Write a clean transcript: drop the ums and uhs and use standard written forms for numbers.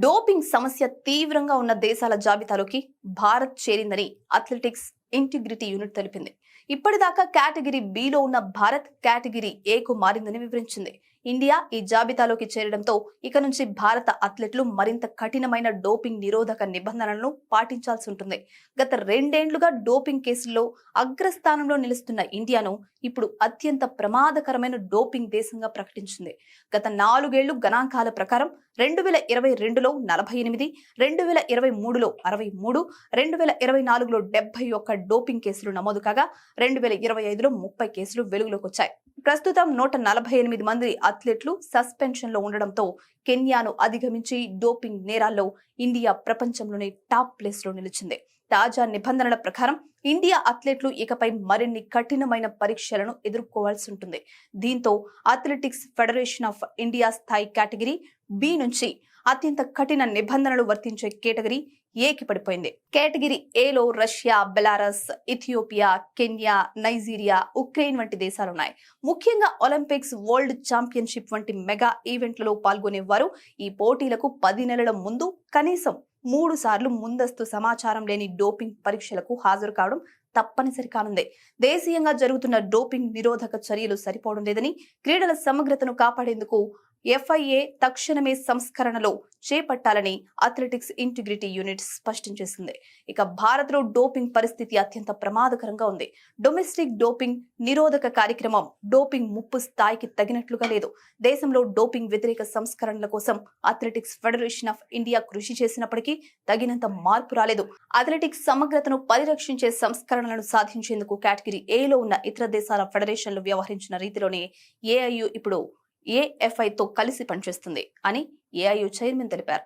Doping సమస్య తీవ్రంగా ఉన్న దేశాల జాబితాలోకి భారత్ చేరిందని అథ్లెటిక్స్ ఇంటిగ్రిటీ యూనిట్ తెలిపింది. ఇప్పటిదాకా కేటగిరీ బిలో ఉన్న భారత్ కేటగిరీ ఏకు మారిందని వివరించింది. ఇండియా ఈ జాబితాలోకి చేరడంతో ఇక నుంచి భారత అథ్లెట్లు మరింత కఠినమైన డోపింగ్ నిరోధక నిబంధనలను పాటించాల్సి ఉంటుంది. గత 2 ఏళ్లుగా డోపింగ్ కేసుల్లో అగ్రస్థానంలో నిలుస్తున్న ఇండియాను ఇప్పుడు అత్యంత ప్రమాదకరమైన డోపింగ్ దేశంగా ప్రకటించింది. గత 4 ఏళ్లు గణాంకాల ప్రకారం 2022లో 48, 2023లో 63, 2024లో 71 డోపింగ్ కేసులు నమోదు కాగా 2025లో 30 కేసులు వెలుగులోకి వచ్చాయి. ప్రస్తుతం 148 మంది అథ్లెట్లు సస్పెన్షన్ లో ఉండడంతో కెన్యాను అధిగమించి డోపింగ్ నేరాల్లో ఇండియా ప్రపంచంలోనే టాప్ ప్లేస్ లో నిలిచింది. తాజా నిబంధనల ప్రకారం ఇండియా అథ్లెట్లు ఇకపై మరిన్ని కఠినమైన పరీక్షలను ఎదుర్కోవాల్సి ఉంటుంది. దీంతో అథ్లెటిక్స్ ఫెడరేషన్ ఆఫ్ ఇండియా స్థాయి కేటగిరీ బి నుంచి అత్యంత కఠిన నిబంధనలు వర్తించే కేటగిరీ ఏకి పడిపోయింది. కేటగిరీ ఏలో Russia, Belarus, Ethiopia, Kenya, Nigeria, Ukraine వంటి దేశాలున్నాయి. ముఖ్యంగా ఒలింపిక్స్, వరల్డ్ ఛాంపియన్షిప్ వంటి మెగా ఈవెంట్లలో పాల్గొనేవారు ఈ పోటీలకు 10 నెలల ముందు కనీసం 3 సార్లు ముందస్తు సమాచారం లేని డోపింగ్ పరీక్షలకు హాజరు కావడం తప్పనిసరి కానుంది. దేశీయంగా జరుగుతున్న డోపింగ్ నిరోధక చర్యలు సరిపోవడం లేదని, క్రీడల సమగ్రతను కాపాడేందుకు FIA తక్షణమే సంస్కరణలో చేపట్టాలని అథ్లెటిక్స్ ఇంటిగ్రిటీ యూనిట్ స్పష్టం చేసింది. ఇక భారత్ లో డోపింగ్ పరిస్థితి అత్యంత ప్రమాదకరంగా ఉంది. డొమెస్టిక్ డోపింగ్ నిరోధక కార్యక్రమం డోపింగ్ ముప్పు స్థాయికి తగినట్లుగా లేదు. దేశంలో డోపింగ్ వ్యతిరేక సంస్కరణల కోసం అథ్లెటిక్స్ ఫెడరేషన్ ఆఫ్ ఇండియా కృషి చేసినప్పటికీ తగినంత మార్పు రాలేదు. అథ్లెటిక్స్ సమగ్రతను పరిరక్షించే సంస్కరణలను సాధించేందుకు కేటగిరీ ఏలో ఉన్న ఇతర దేశాల ఫెడరేషన్లు వ్యవహరించిన రీతిలోనే AIU ఇప్పుడు AFIతో కలిసి పనిచేస్తుంది అని AIU చైర్మన్ తెలిపారు.